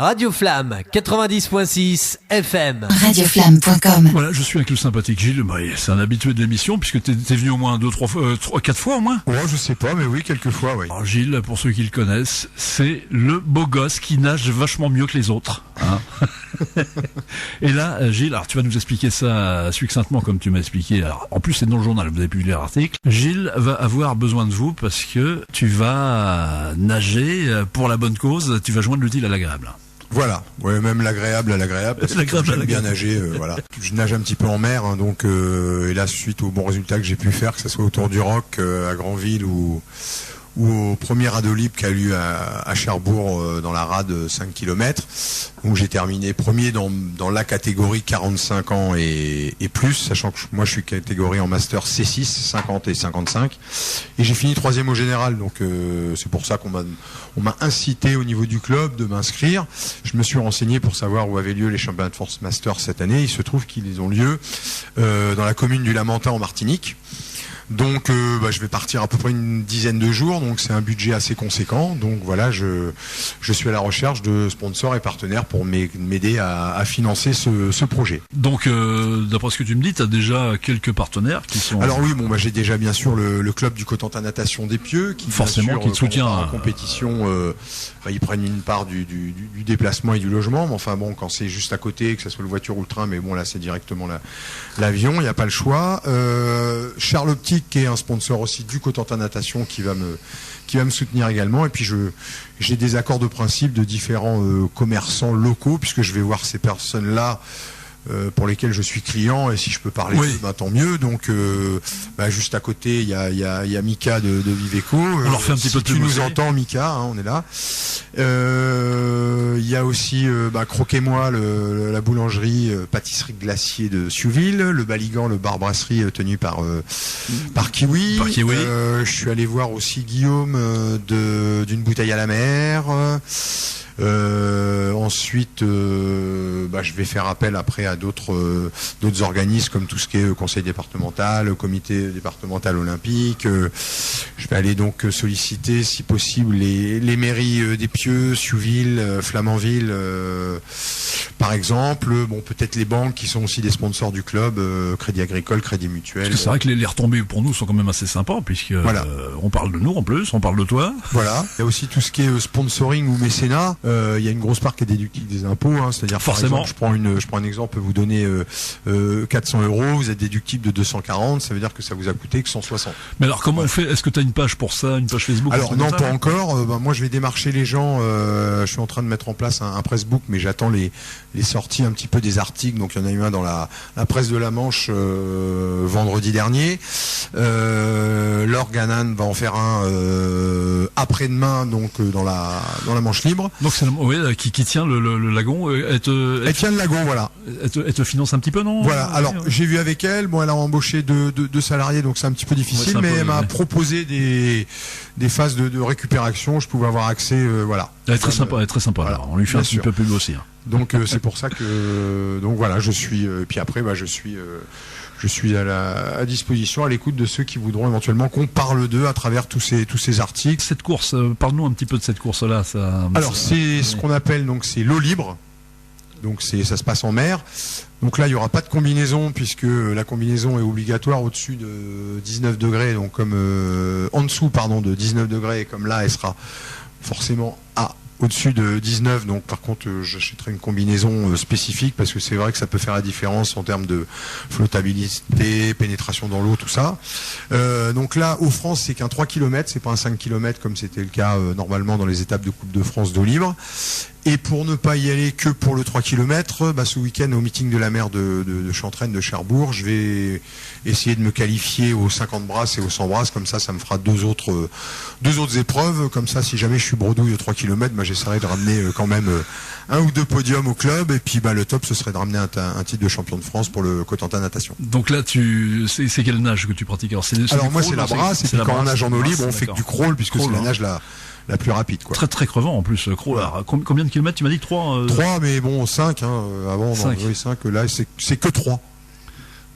Radio Flamme 90.6 FM. Radioflamme.com. Voilà, je suis avec le sympathique Gilles. Bah, c'est un habitué de l'émission puisque t'es venu au moins 4 fois au moins. Ouais, je sais pas, mais oui, quelques fois, oui. Alors Gilles, pour ceux qui le connaissent, c'est le beau gosse qui nage vachement mieux que les autres. Hein. Et là, Gilles, alors tu vas nous expliquer ça succinctement comme tu m'as expliqué. Alors, en plus, c'est dans le journal, vous avez pu lire l'article. Gilles va avoir besoin de vous parce que tu vas nager pour la bonne cause. Tu vas joindre l'utile à l'agréable. Voilà, ouais, même l'agréable à l'agréable, parce que j'aime bien nager, voilà. Je nage un petit peu en mer, hein, donc et là, suite aux bons résultats que j'ai pu faire, que ce soit autour du Roc, à Granville ou au premier Rado Libre qui a lieu à Cherbourg dans la rade 5 km. Donc j'ai terminé premier dans la catégorie 45 ans et plus, sachant que moi je suis catégorie en master C6, 50 et 55. Et j'ai fini troisième au général, donc c'est pour ça qu'on m'a incité au niveau du club de m'inscrire. Je me suis renseigné pour savoir où avaient lieu les championnats de France master cette année. Il se trouve qu'ils ont lieu dans la commune du Lamentin en Martinique. Donc je vais partir à peu près une dizaine de jours, donc c'est un budget assez conséquent. Donc voilà, je suis à la recherche de sponsors et partenaires pour m'aider à financer ce projet. Donc d'après ce que tu me dis, tu as déjà quelques partenaires qui sont... Alors oui, j'ai déjà bien sûr le club du Cotentin Natation des Pieux qui forcément qui te soutient en compétition. Ils prennent une part du déplacement et du logement, mais enfin bon, quand c'est juste à côté, que ce soit le voiture ou le train, mais bon là c'est directement l'avion, il n'y a pas le choix. Charles Optique, qui est un sponsor aussi du Cotentin Natation, qui va me soutenir également. Et puis j'ai des accords de principe de différents commerçants locaux, puisque je vais voir ces personnes-là pour lesquels je suis client, et si je peux parler tant mieux. Donc juste à côté il y a Mika de Viveco. On leur fait un petit peu de tu nous entends, Mika, hein, on est là. Il y a aussi Croquez-moi, la boulangerie pâtisserie glacier de Siouville, le Baligan, le bar brasserie tenu par Kiwi. Je suis allé voir aussi Guillaume d'une bouteille à la mer. Ensuite, je vais faire appel après à d'autres organismes comme tout ce qui est conseil départemental, comité départemental olympique. Je vais aller donc solliciter, si possible, les mairies des Pieux, Siouville, Flamanville, par exemple. Bon, peut-être les banques qui sont aussi des sponsors du club, Crédit Agricole, Crédit Mutuel. Parce que c'est vrai que les retombées pour nous sont quand même assez sympas, puisque on parle de nous en plus, on parle de toi. Voilà. Il y a aussi tout ce qui est sponsoring ou mécénat. Il y a une grosse part qui est déductible des impôts, hein, c'est-à-dire forcément. Par exemple, je prends un exemple, vous donnez 400 €, vous êtes déductible de 240, ça veut dire que ça vous a coûté que 160. Mais alors comment on fait? Est-ce que tu as une page pour ça, une page Facebook? Alors non, pas encore. Moi je vais démarcher les gens, je suis en train de mettre en place un pressbook, mais j'attends les sorties un petit peu des articles. Donc il y en a eu un dans la presse de la Manche vendredi dernier. Laure Ganan va en faire un après-demain, donc dans la Manche Libre. Donc c'est qui tient le lagon. Elle tient le lagon, voilà. Elle te finance un petit peu, non? Voilà. Alors j'ai vu avec elle. Bon, elle a embauché deux salariés, donc c'est un petit peu difficile, mais elle m'a proposé des phases de récupération. Je pouvais avoir accès, voilà. Elle est très sympa. Voilà. Alors, on lui fait un petit peu pub aussi. Hein. Donc c'est pour ça que je suis. Puis après, je suis à disposition, à l'écoute de ceux qui voudront éventuellement qu'on parle d'eux à travers tous ces articles. Cette course, parle-nous un petit peu de cette course-là. Alors c'est ce qu'on appelle donc c'est l'eau libre. Donc ça se passe en mer. Donc là il n'y aura pas de combinaison puisque la combinaison est obligatoire au-dessus de 19 degrés. Donc comme en dessous de 19 degrés, comme là elle sera forcément au-dessus de 19, donc par contre j'achèterai une combinaison spécifique parce que c'est vrai que ça peut faire la différence en termes de flottabilité, pénétration dans l'eau, tout ça. Donc là, au France, c'est qu'un 3 km, c'est pas un 5 km comme c'était le cas normalement dans les étapes de Coupe de France d'eau libre. Et pour ne pas y aller que pour le 3 km, ce week-end au meeting de la mer de Chantraine, de Cherbourg, je vais essayer de me qualifier aux 50 brasses et aux 100 brasses, comme ça me fera deux autres épreuves, comme ça si jamais je suis bredouille au 3 km, j'essaierai de ramener quand même un ou deux podiums au club, et puis le top ce serait de ramener un titre de champion de France pour le Cotentin Natation. Donc là c'est quelle nage que tu pratiques? Alors moi c'est la brasse, et puis quand on nage en eau libre on fait que du crawl, puisque c'est la nage la plus rapide, quoi. Très très crevant en plus, crawl. Alors, combien de kilomètres tu m'as dit? 3 3, mais bon 5 avant 5. 5, là c'est que 3.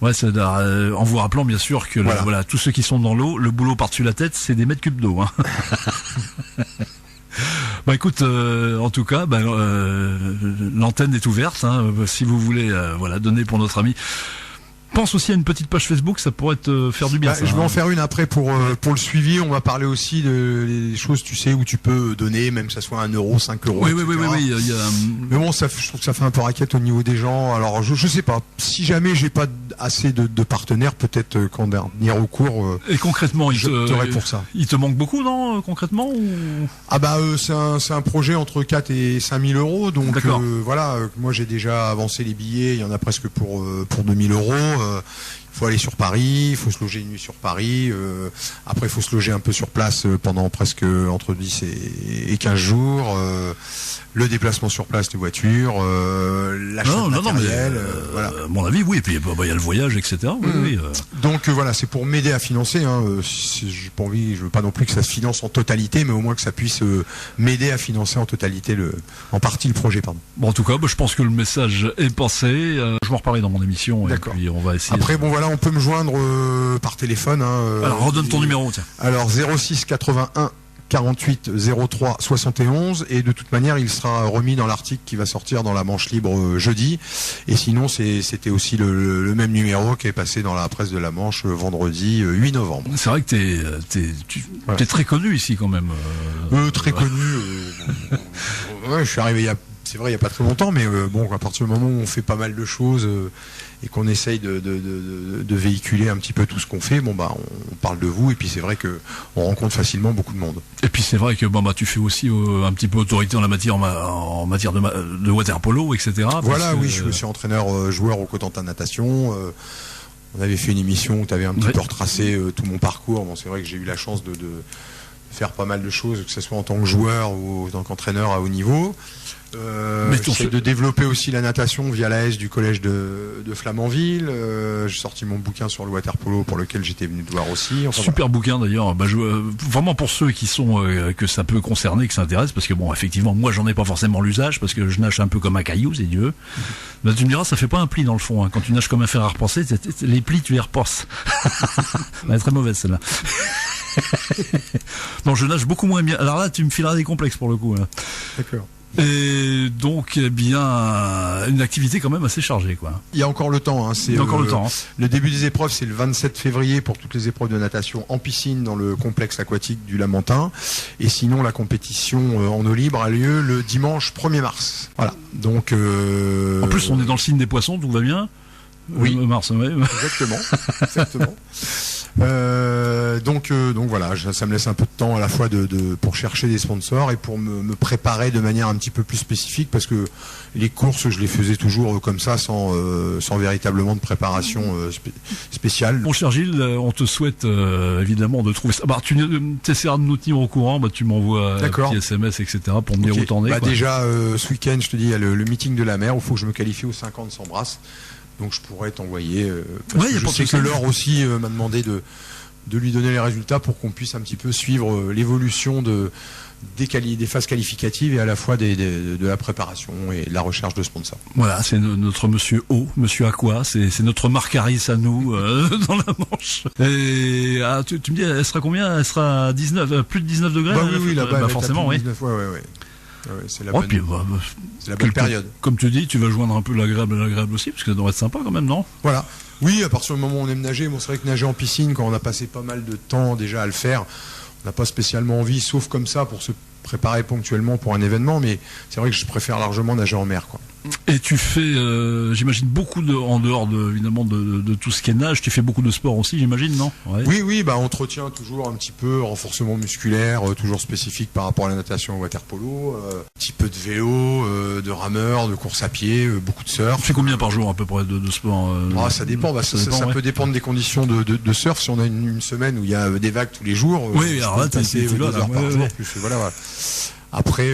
Ouais, en vous rappelant bien sûr que tous ceux qui sont dans l'eau, le boulot par-dessus la tête, c'est des mètres cubes d'eau. Hein. Bah écoute, en tout cas, l'antenne est ouverte. Hein, si vous voulez, donner pour notre ami. Pense aussi à une petite page Facebook, ça pourrait te faire du bien. Je vais en faire une après pour le suivi. On va parler aussi des choses, tu sais, où tu peux donner, même que ça soit 1 euro, 5 euros. Oui. Mais bon, je trouve que ça fait un peu raquette au niveau des gens. Alors, je sais pas. Si jamais j'ai pas assez de partenaires, peut-être qu'en dernier recours. Et concrètement, j'opterai pour ça. Il te manque beaucoup, non, concrètement ou... Ah c'est un projet entre 4 et 5 000 euros. Donc moi j'ai déjà avancé les billets. Il y en a presque pour 2 000 euros. Il faut aller sur Paris, il faut se loger une nuit sur Paris. Après, il faut se loger un peu sur place pendant presque entre 10 et 15 jours. Le déplacement sur place de voiture, l'achat de matériel. À mon avis, oui. Et puis il y a le voyage, etc. Oui. Donc c'est pour m'aider à financer. Hein. J'ai pas envie, je veux pas non plus que ça se finance en totalité, mais au moins que ça puisse m'aider à financer en totalité en partie le projet. Pardon. Bon, en tout cas, je pense que le message est passé. Je vais en reparler dans mon émission. D'accord. Et puis on va essayer. Après, on peut me joindre par téléphone. Alors redonne ton numéro. Tiens. Alors 06 81 48 03 71 et de toute manière il sera remis dans l'article qui va sortir dans la manche libre jeudi, et sinon c'était aussi le même numéro qui est passé dans la presse de la Manche vendredi 8 novembre. C'est vrai que t'es très connu ici quand même. Très connu. Je suis arrivé il y a pas très longtemps, mais à partir du moment où on fait pas mal de choses et qu'on essaye de véhiculer un petit peu tout ce qu'on fait, on parle de vous, et puis c'est vrai que on rencontre facilement beaucoup de monde. Et puis c'est vrai que tu fais aussi un petit peu autorité en matière de water polo, etc. Voilà, oui, je suis entraîneur joueur au Cotentin Natation. On avait fait une émission où tu avais un petit peu retracé tout mon parcours. Bon, c'est vrai que j'ai eu la chance de faire pas mal de choses, que ce soit en tant que joueur ou en tant qu'entraîneur à haut niveau. J'essaie de développer aussi la natation via l'AS du collège de Flamanville. J'ai sorti mon bouquin sur le water polo pour lequel j'étais venu te voir aussi. Super bouquin d'ailleurs. Vraiment pour ceux qui sont que ça peut concerner, que ça intéresse, parce que effectivement, moi j'en ai pas forcément l'usage parce que je nage un peu comme un caillou, c'est Dieu. Tu me diras, ça fait pas un pli dans le fond. Hein. Quand tu nages comme un fer à repasser, les plis tu les repasses. Elle est très mauvaise celle-là. Non, je nage beaucoup moins bien. Alors là, tu me fileras des complexes pour le coup. Là. D'accord. Et donc, une activité quand même assez chargée, quoi. Il y a encore le temps. Hein. Il y a encore le temps. Le début des épreuves, c'est le 27 février pour toutes les épreuves de natation en piscine dans le complexe aquatique du Lamentin. Et sinon, la compétition en eau libre a lieu le dimanche 1er mars. Voilà. Donc. En plus, on est dans le signe des poissons, tout va bien. Oui. Mars, ouais. Exactement. Donc voilà, ça me laisse un peu de temps à la fois pour chercher des sponsors et pour me préparer de manière un petit peu plus spécifique, parce que les courses je les faisais toujours comme ça sans véritablement de préparation spéciale. Mon cher Gilles, on te souhaite évidemment de trouver ça. Tu essaieras de nous tenir au courant, tu m'envoies un petit SMS, etc. pour me dire où t'en es. Déjà ce week-end, je te dis, il y a le meeting de la mer où il faut que je me qualifie aux 50 sans brasse. Donc je pourrais t'envoyer. Je sais que Laure aussi m'a demandé de lui donner les résultats pour qu'on puisse un petit peu suivre l'évolution des phases qualificatives et à la fois de la préparation et de la recherche de sponsors. Voilà, c'est notre monsieur O, monsieur Aqua, c'est notre Marcaris à nous dans la Manche. Et tu me dis, elle sera combien? Elle sera à 19, plus de 19 degrés? Oui, là-bas, forcément, oui. 19, ouais. Ouais, c'est la bonne période. Comme tu dis, tu vas joindre un peu l'agréable à l'agréable aussi, parce que ça devrait être sympa quand même, non? Voilà. Oui, à partir du moment où on aime nager, c'est vrai que nager en piscine, quand on a passé pas mal de temps déjà à le faire, on n'a pas spécialement envie, sauf comme ça, pour se préparer ponctuellement pour un événement, mais c'est vrai que je préfère largement nager en mer, quoi. Et tu fais, j'imagine, beaucoup en dehors évidemment de tout ce qui est nage, tu fais beaucoup de sport aussi, j'imagine, non? Ouais. Oui, entretien toujours un petit peu, renforcement musculaire, toujours spécifique par rapport à la natation au water polo, un petit peu de vélo, de rameur, de course à pied, beaucoup de surf. Tu fais combien par jour à peu près de sport? Ça dépend, ça peut dépendre des conditions de surf. Si on a une semaine où il y a des vagues tous les jours, oui, alors là, t'es 2 heures par jour, plus, voilà. Après,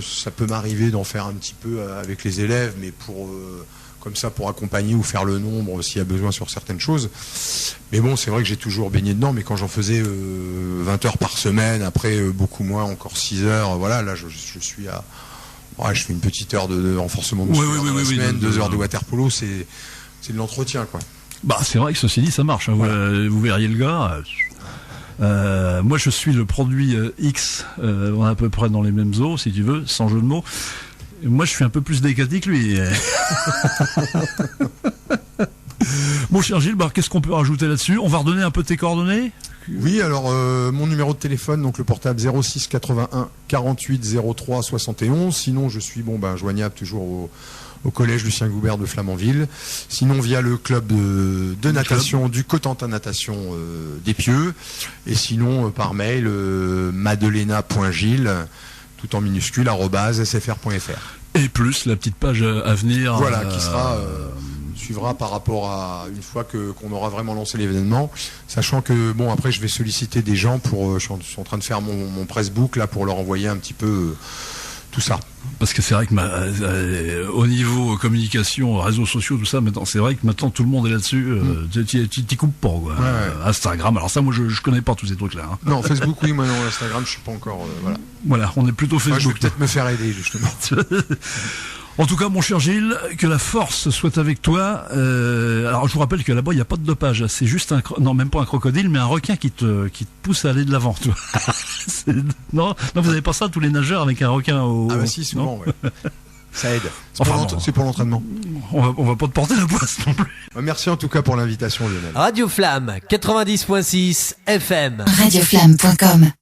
ça peut m'arriver d'en faire un petit peu avec les élèves, mais comme ça pour accompagner ou faire le nombre s'il y a besoin sur certaines choses. Mais bon, c'est vrai que j'ai toujours baigné dedans, mais quand j'en faisais 20 heures par semaine, après beaucoup moins, encore 6 heures, voilà, là je suis à... je fais une petite heure de renforcement musculaire dans la semaine, 2 heures de water polo, c'est de l'entretien, quoi. C'est vrai que ceci dit, ça marche. Hein. Voilà. Vous verriez le gars... Moi, je suis le produit X. On est à peu près dans les mêmes eaux, si tu veux, sans jeu de mots. Et moi, je suis un peu plus décadé que lui. Mon cher Gilles, qu'est-ce qu'on peut rajouter là-dessus? On va redonner un peu tes coordonnées? Oui, alors mon numéro de téléphone, donc le portable 06 81 48 03 71. Sinon, je suis joignable toujours au collège Lucien Goubert de Flamanville. Sinon, via le club de natation du Cotentin Natation des Pieux. Et sinon, par mail, madelena.gilles, tout en minuscule, @sfr.fr. Et plus la petite page à venir. Voilà, qui suivra par rapport à une fois qu'on aura vraiment lancé l'événement, sachant que après je vais solliciter des gens je suis en train de faire mon pressbook là pour leur envoyer un petit peu tout ça. Parce que c'est vrai que au niveau communication, réseaux sociaux, tout ça, maintenant, c'est vrai que maintenant tout le monde est là-dessus. T'y coupes pas, quoi. Ouais. Instagram, alors ça, moi, je connais pas tous ces trucs-là. Hein. Non, Facebook, oui, moi non, Instagram, je suis pas encore. Voilà. Voilà, on est plutôt Facebook. Je vais peut-être me faire aider justement. En tout cas, mon cher Gilles, que la force soit avec toi. Alors, je vous rappelle que là-bas, il n'y a pas de dopage. C'est juste même pas un crocodile, mais un requin qui te pousse à aller de l'avant. Non, vous n'avez pas ça, tous les nageurs avec un requin au. Ah bah si, souvent, ouais. Ça aide. Enfin, c'est pour l'entraînement. On va pas te porter la poisse non plus. Merci en tout cas pour l'invitation, Lionel. Radio Flamme 90.6 FM. Radioflamme.com